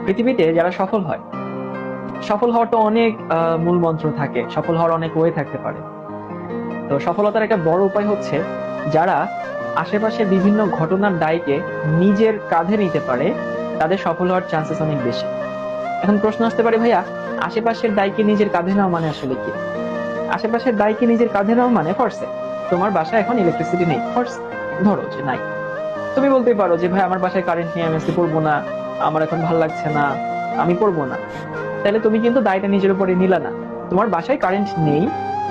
পৃথিবীতে যারা সফল হয়, সফল হওয়ার তো অনেক মূল মন্ত্র থাকে, সফল হওয়ার অনেক ওয়ে থাকতে পারে। তো সফলতার একটা বড় উপায় হচ্ছে যারা আশেপাশে বিভিন্ন ঘটনার দায়কে নিজের কাঁধে নিতে পারে, তাদের সফল হওয়ার চান্সেস অনেক বেশি। এখন প্রশ্ন আসতে পারে, ভাইয়া আশেপাশের দায়কে নিজের কাঁধে নেওয়া মানে আসলে কি? আশেপাশের দায়কে নিজের কাঁধে নেওয়া মানে ফার্স্টে তোমার বাসায় এখন ইলেকট্রিসিটি নেই, ফার্স্ট ধরো যে নাই, তুমি বলতে পারো যে ভাই আমার বাসায় কারেন্ট নেই, আমি আজকে পড়বো না, আমার এখন ভালো লাগছে না, আমি পড়বো না। তাহলে তুমি কিন্তু দায়টা নিজের উপরে নিলা না। তোমার বাসায় কারেন্ট নেই,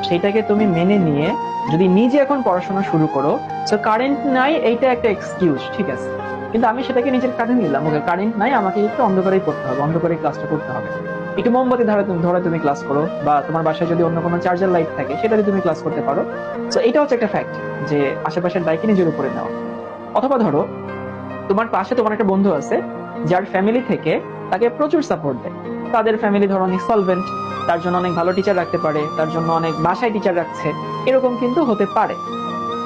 সেটাকে তুমি মেনে নিয়ে যদি নিজে এখন পড়াশোনা শুরু করো, তো কারেন্ট নাই এইটা একটা এক্সকিউজ, ঠিক আছে, কিন্তু আমি সেটাকে নিজের কাঁধে নিলাম, ওকে কারেন্ট নাই, আমাকে একটু অন্ধকারেই পড়তে হবে, অন্ধকারে ক্লাসটা করতে হবে, একটু মোমবাতি ধরে তুমি ক্লাস করো, বা তোমার বাসায় যদি অন্য কোনো চার্জার লাইট থাকে সেটা দিয়ে তুমি ক্লাস করতে পারো। তো এটা হচ্ছে একটা ফ্যাক্ট যে আশেপাশের দায়কে নিজের উপরে নেওয়া। অথবা ধরো তোমার পাশে তোমার একটা বন্ধু আছে যার ফ্যামিলি থেকে তাকে প্রচুর সাপোর্ট দেয়, তাদের ফ্যামিলি ধরো অনেক সলভেন্ট, তার জন্য অনেক ভালো টিচার রাখতে পারে, তার জন্য অনেক বাসায় টিচার রাখছে, এরকম কিন্তু হতে পারে।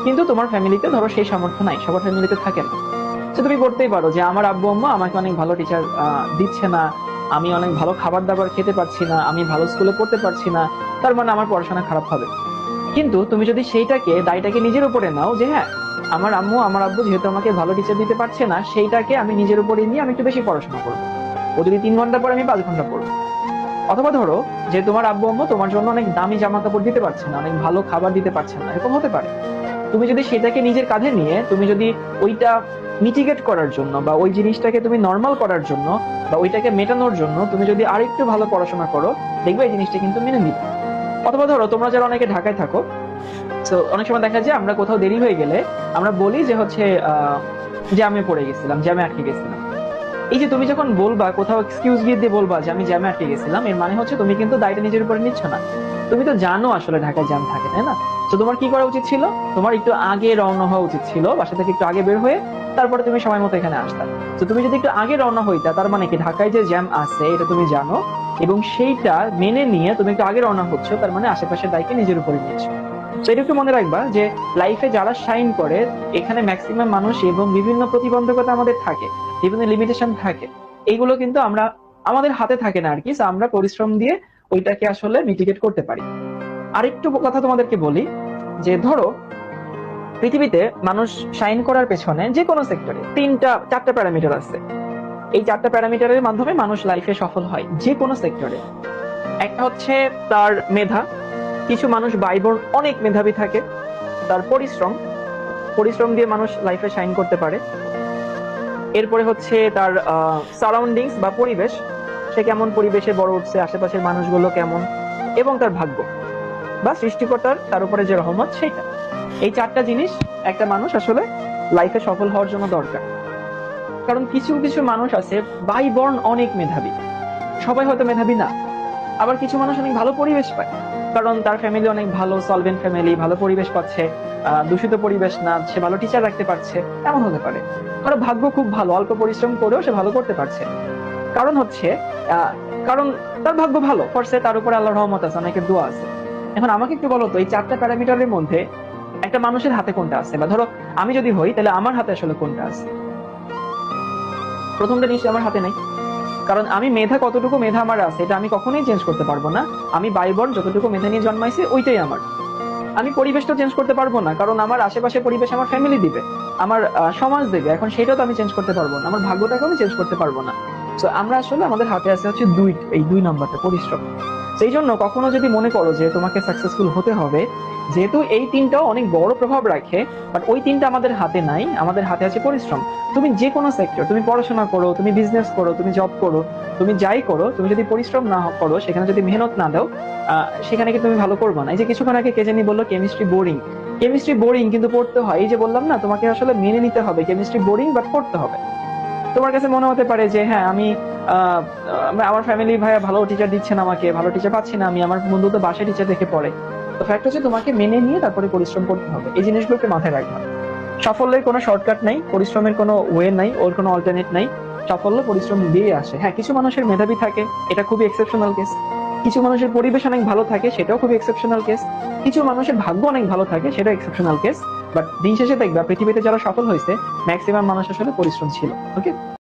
কিন্তু তোমার ফ্যামিলিতে ধরো সেই সামর্থ্য নাই, সবার ফ্যামিলিতে থাকে না। তো তুমি করতেই পারো যে আমার আব্বু আম্মা আমাকে অনেক ভালো টিচার দিচ্ছে না, আমি অনেক ভালো খাবার দাবার খেতে পারছি না, আমি ভালো স্কুলে পড়তে পারছি না, তার মানে আমার পড়াশোনা খারাপ হবে। কিন্তু তুমি যদি সেইটাকে দায়টাকে নিজের উপরে নাও যে হ্যাঁ, আমার আম্মু আমার আব্বু যেহেতু আমাকে ভালো টিচার দিতে পারছে না, সেইটাকে আমি নিজের উপরে নিয়ে আমি একটু বেশি পড়াশোনা করবো, ও যদি 3 ঘন্টা পরে আমি 5 ঘন্টা পড়বো। অথবা ধরো যে তোমার আব্বু আম্মু তোমার জন্য অনেক দামি জামা কাপড় দিতে পারছে না, অনেক ভালো খাবার দিতে পারছে না, এরকম হতে পারে। তুমি যদি সেটাকে নিজের কাঁধে নিয়ে তুমি যদি ওইটা মিটিগেট করার জন্য বা ওই জিনিসটাকে তুমি নর্মাল করার জন্য বা ওইটাকে মেটানোর জন্য তুমি যদি আরেকটু ভালো পড়াশোনা করো, দেখবে এই জিনিসটা কিন্তু মেনে নিবে। অথবা ধরো তোমরা যারা অনেকে ঢাকায় থাকো, তো অনেক সময় দেখা যায় আমরা কোথাও দেরি হয়ে গেলে আমরা বলি যে হচ্ছে জ্যামে পড়ে গেছিলাম, জ্যামে আটকে গেছিলাম। এই যে তুমি যখন বলবা কোথাও এক্সকিউজ দিয়ে বলবা যে আমি জ্যামে আটকে গেছিলাম, এর মানে হচ্ছে তুমি কিন্তু দায়টা নিজের উপরে নিচ্ছ না। তুমি তো জানো আসলে ঢাকায় জ্যাম থাকে, তাই না? তো তোমার কি করা উচিত ছিল? তোমার একটু আগে রওনা হওয়া উচিত ছিল, বাসা থেকে একটু আগে বের হয়ে তারপরে তুমি সময় মতো এখানে আসতা। তো তুমি যদি একটু আগে রওনা হইতা, তার মানে কি ঢাকায় যে জ্যাম আছে এটা তুমি জানো, এবং সেইটা মেনে নিয়ে তুমি একটু আগে রওনা হচ্ছ, তার মানে আশেপাশের দায়কে নিজের উপরে নিচ্ছ। তো এটা একটু মনে রাখবা যে লাইফে যারা শাইন করে, এখানে ম্যাক্সিমাম মানুষ এবং বিভিন্ন প্রতিবন্ধকতা আমাদের থাকে, বিভিন্ন লিমিটেশন থাকে, এইগুলো কিন্তু আমরা আমাদের হাতে থাকে না আর কি। So আমরা পরিশ্রম দিয়ে ওইটাকে আসলে মিটিগেট করতে পারি। আরেকটু কথা তোমাদেরকে বলি যে ধরো পৃথিবীতে মানুষ শাইন করার পেছনে যে কোনো সেক্টরে 4টা প্যারামিটার আছে। এই 4টা প্যারামিটারের মাধ্যমে মানুষ লাইফে সফল হয় যে কোনো সেক্টরে। একটা হচ্ছে তার মেধা, কিছু মানুষ বাইবর্ন অনেক মেধাবী থাকে। তার পরিশ্রম, পরিশ্রম দিয়ে মানুষ লাইফে শাইন করতে পারে। এরপরে হচ্ছে তার সারাউন্ডিংস বা পরিবেশ, সে কেমন পরিবেশে বড় উঠছে, আশেপাশের মানুষগুলো কেমন, এবং তার ভাগ্য বা সৃষ্টিকর্তার তার উপরে যে রহমত সেইটা। এই 4টা জিনিস একটা মানুষ আসলে লাইফে সফল হওয়ার জন্য দরকার। কারণ কিছু কিছু মানুষ আছে বাই বর্ন অনেক মেধাবী, সবাই হয়তো মেধাবী না। আবার কিছু মানুষ অনেক ভালো পরিবেশ পায়, কারণ তার ফ্যামিলি অনেক ভালো সলভেন্ট ফ্যামিলি, ভালো পরিবেশ পাচ্ছে, দূষিত পরিবেশ না, সে ভালো টিচার রাখতে পারছে, এমন হতে পারে। কারণ ভাগ্য খুব ভালো, অল্প পরিশ্রম করেও সে ভালো করতে পারছে। কারণ হচ্ছে আহ কারণ তার ভাগ্য ভালো করছে, তার উপরে আল্লাহর রহমত আছে, অনেকের দোয়া আছে। এখন আমাকে একটু বলো তো, এই 4টা প্যারামিটারের মধ্যে একটা মানুষের হাতে কোনটা আছে? বা ধরো আমি যদি হই তাহলে আমার হাতে আসলে কোনটা আছে? প্রথমটা নিশ্চয়ই আমার হাতে নাই। কারণ আমি মেধা, কতটুকু মেধা আমার আছে এটা আমি কখনোই চেঞ্জ করতে পারবো না। আমি বাইবর্ন যতটুকু মেধা নিয়ে জন্মাইছি ওইটাই আমার। আমি পরিবেশটা চেঞ্জ করতে পারবো না, কারণ আমার আশেপাশে পরিবেশ আমার ফ্যামিলি দিবে, আমার সমাজ দেবে, এখন সেটাও তো আমি চেঞ্জ করতে পারবো না, আমার ভাগ্যটাকে আমি চেঞ্জ করতে পারবো না। তো আমরা আসলে আমাদের হাতে আছে হচ্ছে এই 2 নাম্বারটা, পরিশ্রম। সেই জন্য কখনো যদি মনে করো যে তোমাকে সাকসেসফুল হতে হবে, যেহেতু এই 3টাও অনেক বড় প্রভাব রাখে, বাট ওই 3টা আমাদের হাতে নাই, আমাদের হাতে আছে পরিশ্রম। তুমি যে কোনো সেক্টর, তুমি পড়াশোনা করো, তুমি বিজনেস করো, তুমি জব করো, তুমি যাই করো, তুমি যদি পরিশ্রম না করো, সেখানে যদি মেহনত না দাও, সেখানে কি তুমি ভালো করবে না? এই যে কিছুক্ষণ আগে কে জানি বললো কেমিস্ট্রি বোরিং, কেমিস্ট্রি বোরিং কিন্তু পড়তে হয়। এই যে বললাম না, তোমাকে আসলে মেনে নিতে হবে কেমিস্ট্রি বোরিং, বাট পড়তে হবে। তোমার কাছে মনে হতে পারে যে হ্যাঁ আমি আহ আমার ফ্যামিলি ভাইয়া ভালো টিচার দিচ্ছে না, আমাকে ভালো টিচার পাচ্ছি না, আমি আমার বন্ধু তো বাসায় টিচার দেখে পড়ে। তো ফ্যাক্ট হচ্ছে তোমাকে মেনে নিয়ে তারপরে পরিশ্রম করতে হবে, এই জিনিসগুলোকে মাথায় রাখবা। সাফল্যের কোনো শর্টকাট নাই, পরিশ্রমের কোনো ওয়ে নাই, ওর কোনো অল্টারনেট নাই। সাফল্য পরিশ্রম দিয়ে আসে। হ্যাঁ, কিছু মানুষের মেধাবী থাকে, এটা খুবই এক্সেপশনাল কেস। কিছু মানুষের পরিবেশ অনেক ভালো থাকে, সেটাও খুবই এক্সেপশনাল কেস। কিছু মানুষের ভাগ্য অনেক ভালো থাকে, সেটাও এক্সেপশনাল কেস। বাট দিন শেষে দেখবা পৃথিবীতে যারা সফল হয়েছে ম্যাক্সিমাম মানুষ আসলে পরিশ্রম ছিল। ওকে।